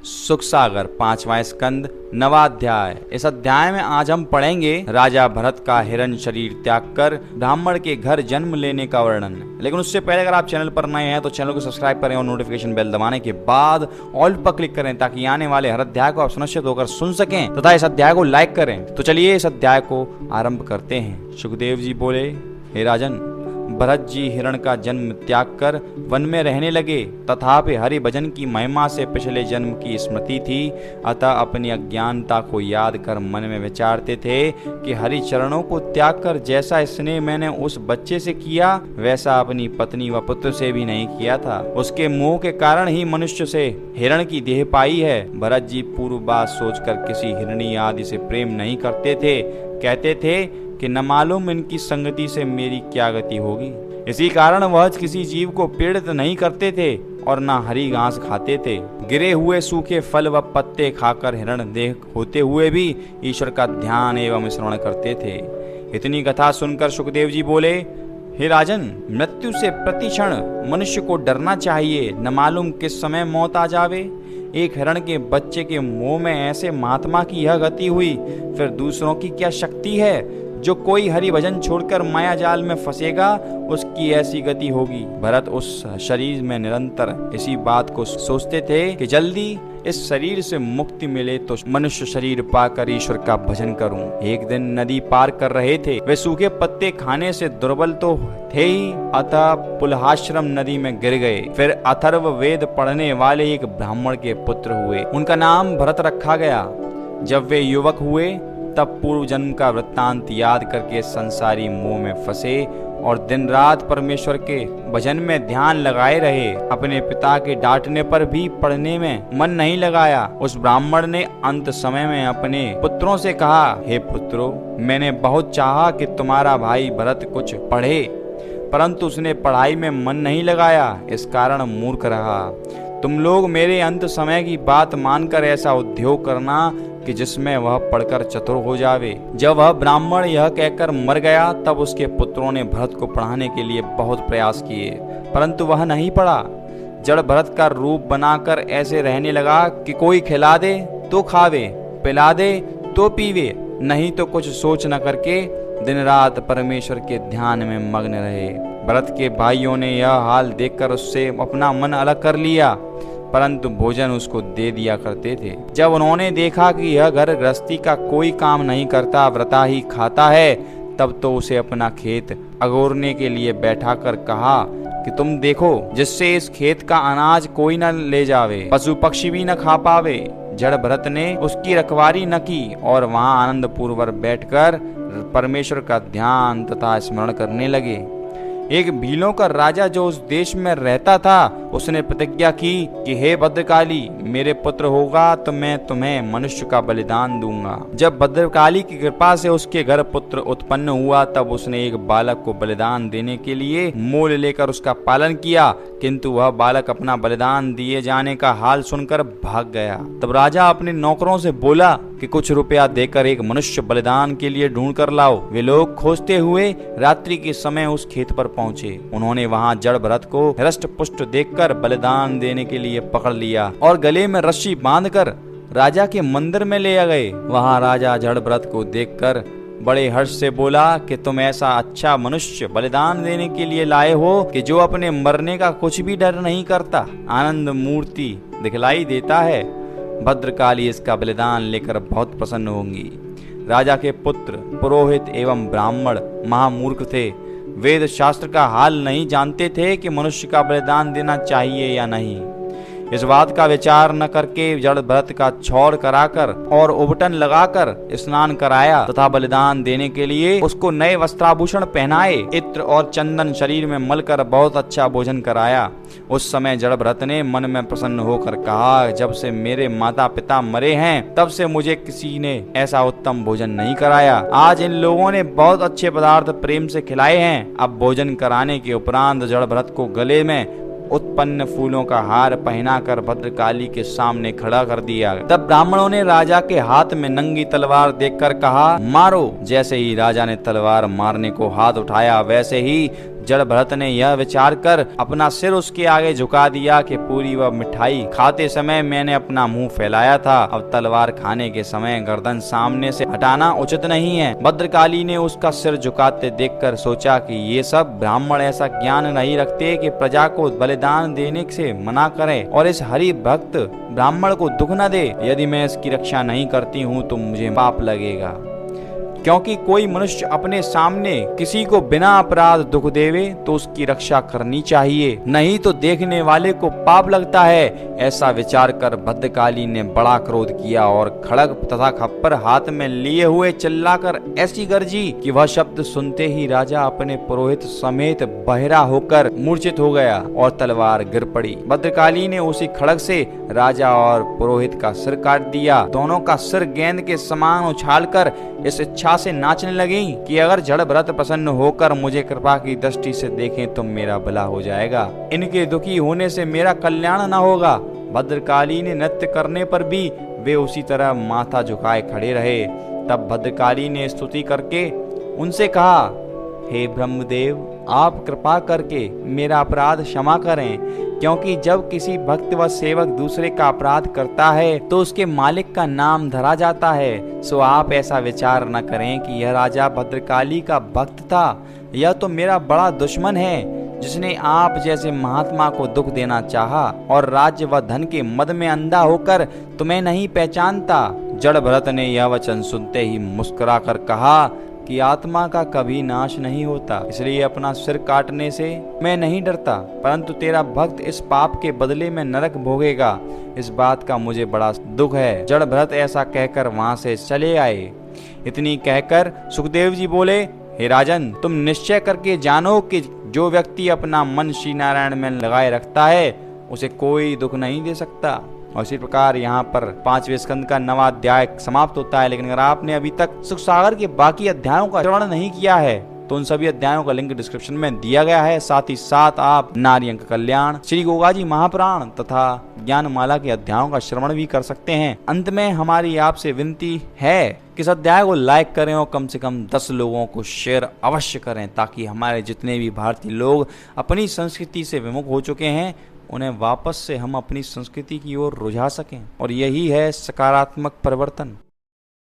सुख सागर 5वां स्कंद 9वां अध्याय। इस अध्याय में आज हम पढ़ेंगे राजा भरत का हिरण शरीर त्याग कर ब्राह्मण के घर जन्म लेने का वर्णन। लेकिन उससे पहले अगर आप चैनल पर नए हैं तो चैनल को सब्सक्राइब करें और नोटिफिकेशन बेल दबाने के बाद ऑल पर क्लिक करें ताकि आने वाले हर अध्याय को आप सुनिश्चित होकर सुन सकें तथा इस अध्याय को लाइक करें। तो चलिए इस अध्याय को आरंभ करते हैं। सुखदेव जी बोले, हे राजन, भरत जी हिरण का जन्म त्याग कर वन में रहने लगे। तथापि हरि भजन की महिमा से पिछले जन्म की स्मृति थी, अतः अपनी अज्ञानता को याद कर मन में विचारते थे कि हरि चरणों को त्याग कर जैसा स्नेह मैंने उस बच्चे से किया वैसा अपनी पत्नी व पुत्र से भी नहीं किया था। उसके मोह के कारण ही मनुष्य से हिरण की देह पाई है। भरत जी पूर्व बात सोचकर किसी हिरणी आदि से प्रेम नहीं करते थे। कहते थे कि न मालूम इनकी संगति से मेरी क्या गति होगी। इसी कारण वह किसी जीव को पीड़ित नहीं करते थे और न हरी घास खाते थे। गिरे हुए सूखे फल व पत्ते खाकर हिरण देह होते हुए भी ईश्वर का ध्यान एवं स्मरण करते थे। इतनी कथा सुनकर सुखदेव जी बोले, हे राजन, मृत्यु से प्रति क्षण मनुष्य को डरना चाहिए, न मालूम किस समय मौत आ जावे। एक हिरण के बच्चे के मोह में ऐसे महात्मा की यह गति हुई, फिर दूसरों की क्या शक्ति है। जो कोई हरि भजन छोड़कर माया जाल में फंसेगा उसकी ऐसी गति होगी। भरत उस शरीर में निरंतर इसी बात को सोचते थे कि जल्दी इस शरीर से मुक्ति मिले तो मनुष्य शरीर पाकर ईश्वर का भजन करूं। एक दिन नदी पार कर रहे थे। वे सूखे पत्ते खाने से दुर्बल तो थे ही, अतः पुलहाश्रम नदी में गिर गए। फिर अथर्व वेद पढ़ने वाले एक ब्राह्मण के पुत्र हुए। उनका नाम भरत रखा गया। जब वे युवक हुए तब पूर्व जन्म का वृत्तांत याद करके संसारी मोह में फंसे और दिन रात परमेश्वर के भजन में ध्यान लगाए रहे। अपने पिता के डांटने पर भी पढ़ने में मन नहीं लगाया। उस ब्राह्मण ने अंत समय में अपने पुत्रों से कहा, हे पुत्रों, मैंने बहुत चाहा कि तुम्हारा भाई भरत कुछ पढ़े, परंतु उसने पढ़ाई में मन नहीं लगाया, इस कारण मूर्ख रहा। तुम लोग मेरे अंत समय की बात मानकर ऐसा उद्योग करना कि जिसमें वह पढ़कर चतुर हो जावे। जब वह ब्राह्मण यह कहकर मर गया तब उसके पुत्रों ने भरत को पढ़ाने के लिए बहुत प्रयास किए, परंतु वह नहीं पढ़ा। जड़ भरत का रूप बनाकर ऐसे रहने लगा कि कोई खिला दे तो खावे, पिला दे तो पीवे, नहीं तो कुछ सोच न करके दिन रात परमेश्वर के ध्यान में मग्न रहे। भरत के भाइयों ने यह हाल देखकर उससे अपना मन अलग कर लिया, परंतु भोजन उसको दे दिया करते थे। जब उन्होंने देखा कि यह घर गृहस्थी का कोई काम नहीं करता, व्रता ही खाता है, तब तो उसे अपना खेत अगोरने के लिए बैठा कर कहा कि तुम देखो जिससे इस खेत का अनाज कोई न ले जावे, पशु पक्षी भी न खा पावे। जड़ भरत ने उसकी रखवारी न की और वहां आनंद पूर्वक बैठकर परमेश्वर का ध्यान तथा स्मरण करने लगे। एक भीलों का राजा जो उस देश में रहता था, उसने प्रतिज्ञा की कि हे भद्रकाली, मेरे पुत्र होगा तो मैं तुम्हें मनुष्य का बलिदान दूंगा। जब भद्रकाली की कृपा से उसके घर पुत्र उत्पन्न हुआ तब उसने एक बालक को बलिदान देने के लिए मोल लेकर उसका पालन किया, किंतु वह बालक अपना बलिदान दिए जाने का हाल सुनकर भाग गया। तब राजा अपने नौकरों से बोला कि कुछ रुपया देकर एक मनुष्य बलिदान के लिए ढूंढ कर लाओ। वे लोग खोजते हुए रात्रि के समय उस खेत पर पहुंचे। उन्होंने वहां जड़ भरत को हृष्ट पुष्ट देखकर बलिदान देने के लिए पकड़ लिया और गले में रस्सी बांधकर राजा के मंदिर में ले गए। वहां राजा जड़ भरत को देखकर बड़े हर्ष से बोला कि तुम ऐसा अच्छा मनुष्य बलिदान देने के लिए लाए हो कि जो अपने मरने का कुछ भी डर नहीं करता, आनंद मूर्ति दिखलाई देता है। भद्रकाली इसका बलिदान लेकर बहुत प्रसन्न होंगी। राजा के पुत्र पुरोहित एवं ब्राह्मण महामूर्ख थे। वेद शास्त्र का हाल नहीं जानते थे कि मनुष्य का बलिदान देना चाहिए या नहीं। इस बात का विचार न करके जड़ भरत का छौड़ कराकर और उबटन लगाकर स्नान कराया तथा बलिदान देने के लिए उसको नए वस्त्राभूषण पहनाए, इत्र और चंदन शरीर में मलकर बहुत अच्छा भोजन कराया। उस समय जड़ भरत ने मन में प्रसन्न होकर कहा, जब से मेरे माता पिता मरे हैं तब से मुझे किसी ने ऐसा उत्तम भोजन नहीं कराया। आज इन लोगों ने बहुत अच्छे पदार्थ प्रेम से खिलाए हैं। अब भोजन कराने के उपरांत जड़ भरत को गले में उत्पन्न फूलों का हार पहनाकर भद्रकाली के सामने खड़ा कर दिया। तब ब्राह्मणों ने राजा के हाथ में नंगी तलवार देखकर कहा, मारो। जैसे ही राजा ने तलवार मारने को हाथ उठाया वैसे ही जड़ भरत ने यह विचार कर अपना सिर उसके आगे झुका दिया कि पूरी वह मिठाई खाते समय मैंने अपना मुंह फैलाया था, अब तलवार खाने के समय गर्दन सामने से हटाना उचित नहीं है। भद्रकाली ने उसका सिर झुकाते देखकर सोचा कि ये सब ब्राह्मण ऐसा ज्ञान नहीं रखते कि प्रजा को बलिदान देने से मना करें और इस हरि भक्त ब्राह्मण को दुख न दे। यदि मैं इसकी रक्षा नहीं करती हूँ तो मुझे पाप लगेगा, क्योंकि कोई मनुष्य अपने सामने किसी को बिना अपराध दुख देवे तो उसकी रक्षा करनी चाहिए, नहीं तो देखने वाले को पाप लगता है। ऐसा विचार कर भद्रकाली ने बड़ा क्रोध किया और खड़ग तथा खप्पर हाथ में लिए हुए चिल्लाकर ऐसी गर्जी कि वह शब्द सुनते ही राजा अपने पुरोहित समेत बहरा होकर मूर्छित हो गया और तलवार गिर पड़ी। भद्रकाली ने उसी खड़ग से राजा और पुरोहित का सिर काट दिया। दोनों का सिर गेंद के समान उछालकर इस इच्छा से नाचने लगी कि अगर जड़ भरत प्रसन्न होकर मुझे कृपा की दृष्टि से देखें तो मेरा भला हो जाएगा, इनके दुखी होने से मेरा कल्याण न होगा। भद्रकाली ने नृत्य करने पर भी वे उसी तरह माथा झुकाए खड़े रहे। तब भद्रकाली ने स्तुति करके उनसे कहा, हे ब्रह्मदेव, आप कृपा करके मेरा अपराध क्षमा करें, क्योंकि जब किसी भक्त व सेवक दूसरे का अपराध करता है तो उसके मालिक का नाम धरा जाता है। सो आप ऐसा विचार न करें कि यह राजा भद्रकाली का भक्त था, यह तो मेरा बड़ा दुश्मन है, जिसने आप जैसे महात्मा को दुख देना चाहा और राज्य व धन के मद में अंधा होकर तुम्हें नहीं पहचानता। जड़ भरत ने यह वचन सुनते ही मुस्कुरा कर कहा कि आत्मा का कभी नाश नहीं होता, इसलिए अपना सिर काटने से मैं नहीं डरता, परंतु तेरा भक्त इस पाप के बदले में नरक भोगेगा, इस बात का मुझे बड़ा दुख है। जड़ भरत ऐसा कहकर वहां से चले आए। इतनी कहकर सुखदेव जी बोले, हे राजन, तुम निश्चय करके जानो कि जो व्यक्ति अपना मन श्री नारायण में लगाए रखता है उसे कोई दुख नहीं दे सकता। और इसी प्रकार यहाँ पर 5वें स्कंद का 9वां अध्याय समाप्त होता है। लेकिन अगर आपने अभी तक सुख सागर के बाकी अध्यायों का श्रवण नहीं किया है तो उन सभी अध्यायों का लिंक डिस्क्रिप्शन में दिया गया है। साथ ही साथ आप नारियंक कल्याण, श्री गोगाजी महापुराण तथा ज्ञानमाला के अध्यायों का श्रवण भी कर सकते हैं। अंत में हमारी आपसे विनती है कि इस अध्याय को लाइक करें और कम से कम 10 लोगों को शेयर अवश्य करें, ताकि हमारे जितने भी भारतीय लोग अपनी संस्कृति से विमुख हो चुके हैं उन्हें वापस से हम अपनी संस्कृति की ओर रुझा सकें। और यही है सकारात्मक परिवर्तन।